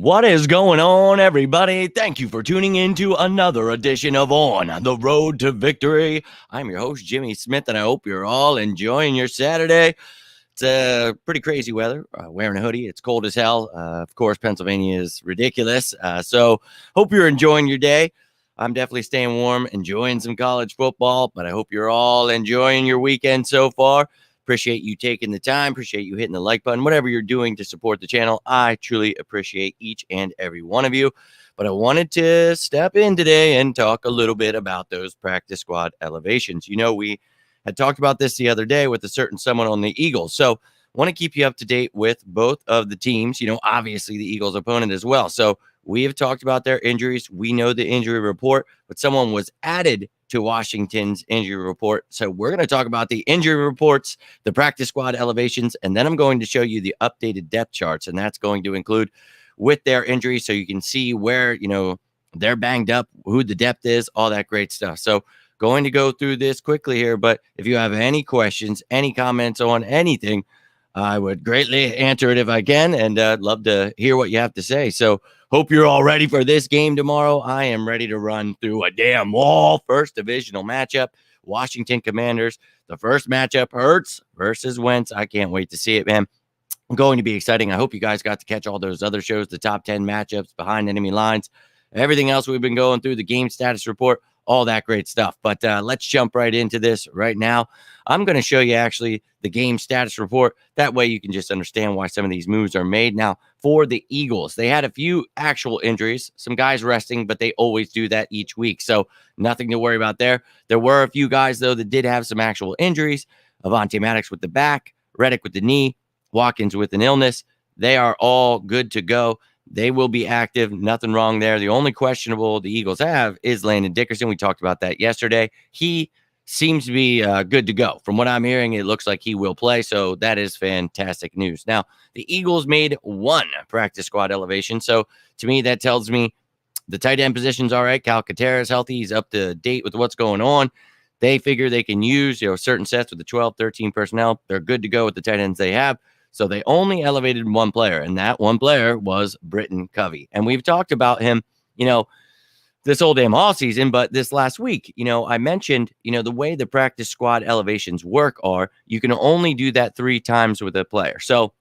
What is going on, everybody? Thank you for tuning in to another edition of On the Road to Victory. I'm your host, Jimmy Smith, and I hope you're all enjoying your Saturday. It's pretty crazy weather. Wearing a hoodie. It's cold as hell. Of course, Pennsylvania is ridiculous. So hope you're enjoying your day. I'm definitely staying warm, enjoying some college football, but I hope you're all enjoying your weekend so far. Appreciate you taking the time. Appreciate you hitting the like button. Whatever you're doing to support the channel, I truly appreciate each and every one of you. But I wanted to step in today and talk a little bit about those practice squad elevations. You know, we had talked about this the other day with a certain someone on the Eagles. So want to keep you up to date with both of the teams, you know, obviously the Eagles opponent as well. So we have talked about their injuries. We know the injury report, but someone was added to Washington's injury report. So we're going to talk about the injury reports, the practice squad elevations, and then I'm going to show you the updated depth charts, and that's going to include with their injuries so you can see where, you know, they're banged up, who the depth is, all that great stuff. So going to go through this quickly here, but if you have any questions, any comments on anything, I would greatly answer it if I can, and love to hear what you have to say. So hope you're all ready for this game tomorrow. I am ready to run through a damn wall. First divisional matchup, Washington Commanders. The first matchup, Hurts versus Wentz. I can't wait to see it, man. Going to be exciting. I hope you guys got to catch all those other shows, the top 10 matchups, behind enemy lines, everything else we've been going through, the game status report, all that great stuff. But let's jump right into this right now. I'm going to show you actually the game status report. That way you can just understand why some of these moves are made. Now, for the Eagles, they had a few actual injuries, some guys resting, but they always do that each week. So nothing to worry about there. There were a few guys, though, that did have some actual injuries. Avonte Maddox with the back, Reddick with the knee, Watkins with an illness. They are all good to go. They will be active. Nothing wrong there. The only questionable the Eagles have is Landon Dickerson. We talked about that yesterday. He seems to be good to go. From what I'm hearing, it looks like he will play. So that is fantastic news. Now, the Eagles made one practice squad elevation. So to me, that tells me the tight end position's all right. Calcaterra is healthy. He's up to date with what's going on. They figure they can use, you know, certain sets with the 12, 13 personnel. They're good to go with the tight ends they have. So they only elevated one player, and that one player was Britton Covey. And we've talked about him, you know, this whole damn all season, but this last week, you know, I mentioned, you know, the way the practice squad elevations work are you can only do that 3 times with a player. So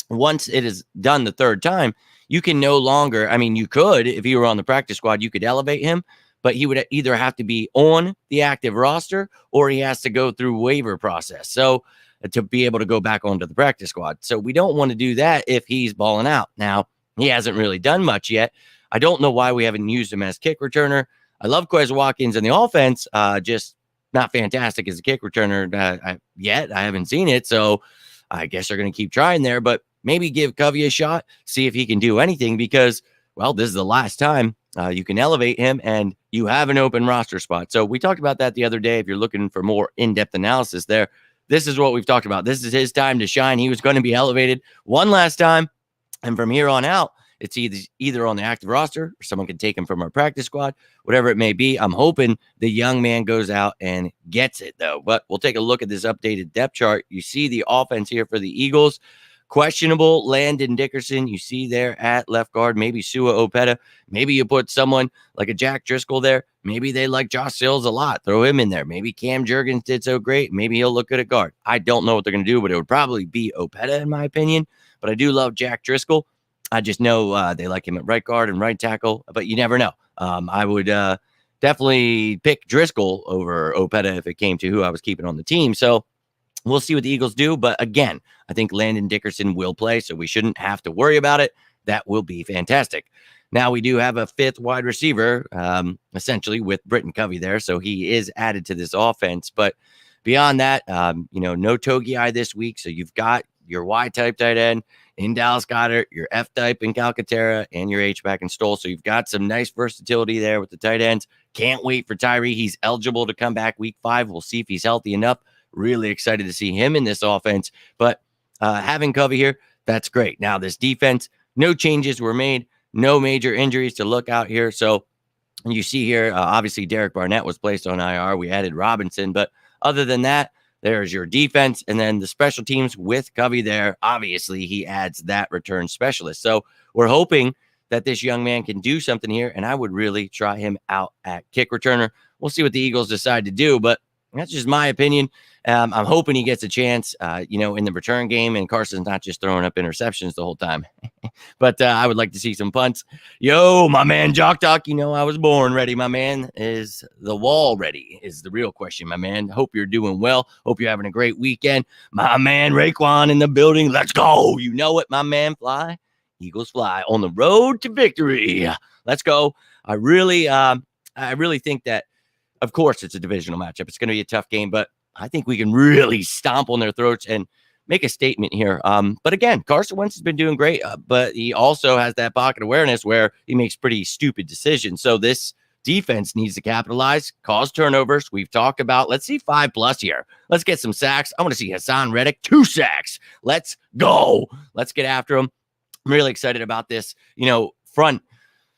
once it is done the third time, you can no longer, I mean, you could, if you were on the practice squad, you could elevate him, but he would either have to be on the active roster or he has to go through waiver process. So to be able to go back onto the practice squad. So we don't want to do that if he's balling out. Now, he hasn't really done much yet. I don't know why we haven't used him as kick returner. I love Quez Watkins in the offense, just not fantastic as a kick returner yet. I haven't seen it, so I guess they're going to keep trying there, but maybe give Covey a shot, see if he can do anything because, well, this is the last time you can elevate him and you have an open roster spot. So we talked about that the other day. If you're looking for more in-depth analysis there, this is what we've talked about. This is his time to shine. He was going to be elevated one last time. And from here on out, it's either on the active roster or someone can take him from our practice squad, whatever it may be. I'm hoping the young man goes out and gets it, though. But we'll take a look at this updated depth chart. You see the offense here for the Eagles. Questionable Landon Dickerson, you see there at left guard. Maybe Sua Opeta. Maybe you put someone like a Jack Driscoll there. Maybe they like Josh Sills a lot. Throw him in there. Maybe Cam Jurgens did so great. Maybe he'll look good at guard. I don't know what they're going to do, but it would probably be Opeta in my opinion. But I do love Jack Driscoll. I just know they like him at right guard and right tackle, but you never know. I would definitely pick Driscoll over Opeta if it came to who I was keeping on the team. So we'll see what the Eagles do. But again, I think Landon Dickerson will play, so we shouldn't have to worry about it. That will be fantastic. Now, we do have a 5th wide receiver, essentially, with Britton Covey there. So he is added to this offense. But beyond that, you know, no Togiai this week. So you've got your Y-type tight end in Dallas Goedert, your F-type in Calcaterra, and your H-back in Stoll. So you've got some nice versatility there with the tight ends. Can't wait for Tyree. He's eligible to come back week 5. We'll see if he's healthy enough. Really excited to see him in this offense. But having Covey here, that's great. Now, this defense, no changes were made. No major injuries to look out here. So you see here, obviously, Derek Barnett was placed on IR. We added Robinson. But other than that, there's your defense. And then the special teams with Covey there. Obviously, he adds that return specialist. So we're hoping that this young man can do something here, and I would really try him out at kick returner. We'll see what the Eagles decide to do, but that's just my opinion. I'm hoping he gets a chance, in the return game, and Carson's not just throwing up interceptions the whole time. But I would like to see some punts. Yo, my man, Jock Doc, I was born ready, my man. Is the wall ready is the real question, my man. Hope you're doing well. Hope you're having a great weekend. My man, Raekwon in the building. Let's go. You know it, my man. Fly. Eagles fly on the road to victory. Let's go. I really think that, of course, it's a divisional matchup. It's going to be a tough game, but I think we can really stomp on their throats and make a statement here. But again, Carson Wentz has been doing great, but he also has that pocket awareness where he makes pretty stupid decisions. So this defense needs to capitalize, cause turnovers. We've talked about, let's see 5+ here. Let's get some sacks. I want to see Hassan Reddick, 2 sacks. Let's go. Let's get after him. I'm really excited about this, front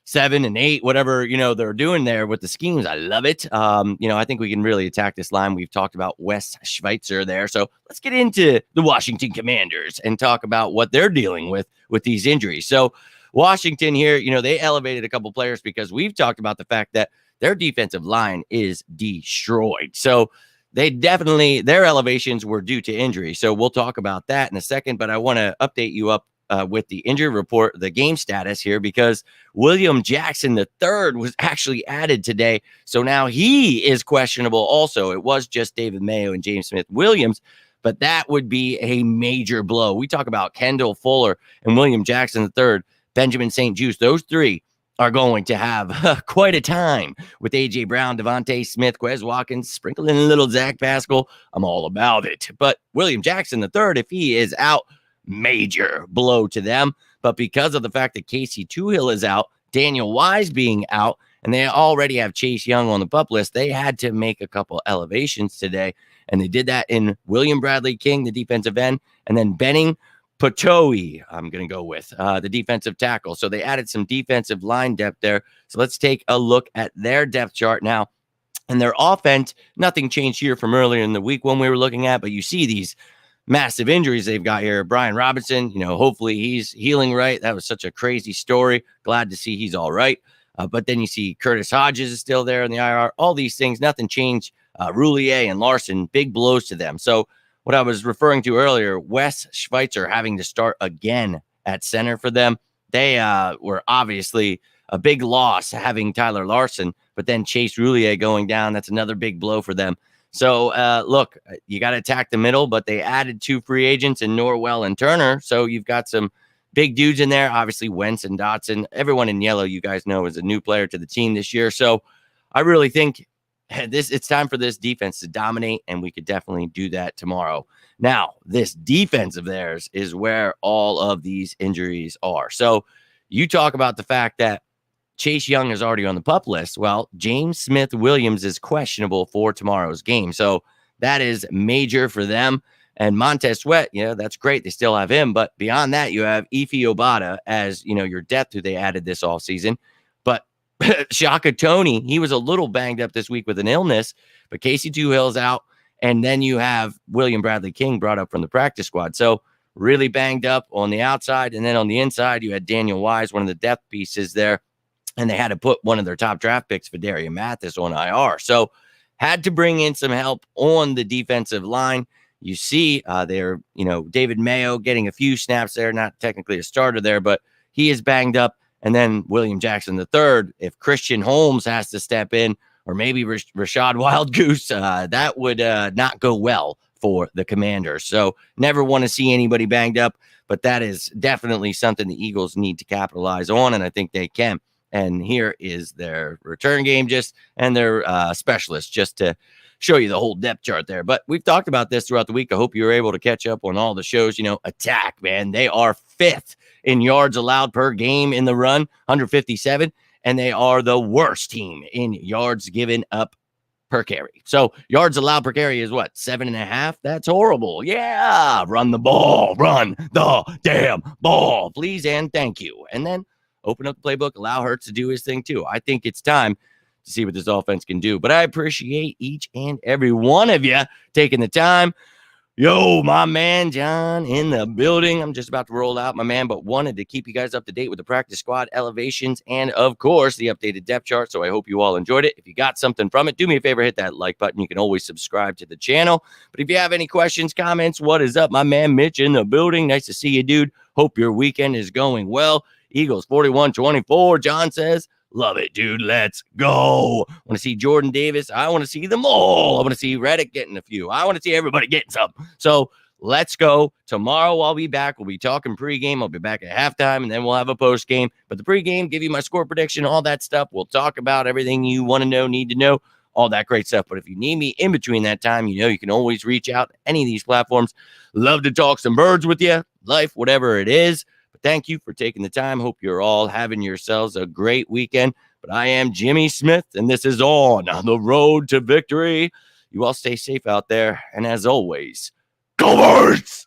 7 and 8, whatever, they're doing there with the schemes. I love it. I think we can really attack this line. We've talked about Wes Schweitzer there. So let's get into the Washington Commanders and talk about what they're dealing with these injuries. So Washington here, they elevated a couple players because we've talked about the fact that their defensive line is destroyed. So their elevations were due to injury. So we'll talk about that in a second, but I want to update you up with the injury report, the game status here, because William Jackson III was actually added today. So now he is questionable also. It was just David Mayo and James Smith-Williams, but that would be a major blow. We talk about Kendall Fuller and William Jackson III, Benjamin St-Juste. Those 3 are going to have quite a time with A.J. Brown, Devontae Smith, Quez Watkins, sprinkling a little Zach Pascal. I'm all about it. But William Jackson III, if he is out, major blow to them. But because of the fact that Casey Toohill is out, Daniel Wise being out, and they already have Chase Young on the PUP list, they had to make a couple elevations today. And they did that in William Bradley King, the defensive end, and then Benning Potoa'e, I'm going to go with the defensive tackle. So they added some defensive line depth there. So let's take a look at their depth chart now. And their offense, nothing changed here from earlier in the week when we were looking at, but you see these massive injuries they've got here. Brian Robinson, hopefully he's healing right. That was such a crazy story. Glad to see he's all right. But then you see Curtis Hodges is still there in the IR. All these things, nothing changed. Roulier and Larson, big blows to them. So what I was referring to earlier, Wes Schweitzer having to start again at center for them. They were obviously a big loss having Tyler Larson, but then Chase Roulier going down. That's another big blow for them. So, look, you got to attack the middle, but they added 2 free agents in Norwell and Turner. So you've got some big dudes in there. Obviously, Wentz and Dotson. Everyone in yellow, you guys know, is a new player to the team this year. So I really think it's time for this defense to dominate, and we could definitely do that tomorrow. Now, this defense of theirs is where all of these injuries are. So you talk about the fact that Chase Young is already on the PUP list. Well, James Smith-Williams is questionable for tomorrow's game. So that is major for them. And Montez Sweat, that's great. They still have him. But beyond that, you have Ife Obada as, your depth who they added this offseason. But Shaka Toney, he was a little banged up this week with an illness. But Casey Toohill's out. And then you have William Bradley King brought up from the practice squad. So really banged up on the outside. And then on the inside, you had Daniel Wise, one of the depth pieces there. And they had to put one of their top draft picks, Fedarian Mathis, on IR. So had to bring in some help on the defensive line. You see they're, David Mayo getting a few snaps there, not technically a starter there, but he is banged up. And then William Jackson III, if Christian Holmes has to step in, or maybe Rashad Wildgoose, that would not go well for the Commanders. So never want to see anybody banged up, but that is definitely something the Eagles need to capitalize on, and I think they can. And here is their return game and their specialist just to show you the whole depth chart there. But we've talked about this throughout the week. I hope you were able to catch up on all the shows. Attack, man. They are 5th in yards allowed per game in the run, 157. And they are the worst team in yards given up per carry. So yards allowed per carry is what? 7.5? That's horrible. Yeah. Run the ball. Run the damn ball. Please and thank you. And then open up the playbook, allow Hurts to do his thing too. I think it's time to see what this offense can do. But I appreciate each and every one of you taking the time. Yo, my man John in the building. I'm just about to roll out, my man, but wanted to keep you guys up to date with the practice squad elevations and, of course, the updated depth chart. So I hope you all enjoyed it. If you got something from it, do me a favor, hit that like button. You can always subscribe to the channel. But if you have any questions, comments, what is up, my man Mitch in the building? Nice to see you, dude. Hope your weekend is going well. Eagles 41-24, John says. Love it, dude. Let's go. Want to see Jordan Davis? I want to see them all. I want to see Reddick getting a few. I want to see everybody getting some. So let's go. Tomorrow I'll be back. We'll be talking pregame. I'll be back at halftime, and then we'll have a postgame. But the pregame, give you my score prediction, all that stuff. We'll talk about everything you want to know, need to know, all that great stuff. But if you need me in between that time, you know you can always reach out to any of these platforms. Love to talk some birds with you, life, whatever it is. Thank you for taking the time. Hope you're all having yourselves a great weekend. But I am Jimmy Smith, and this is On the Road to Victory. You all stay safe out there. And as always, go Birds!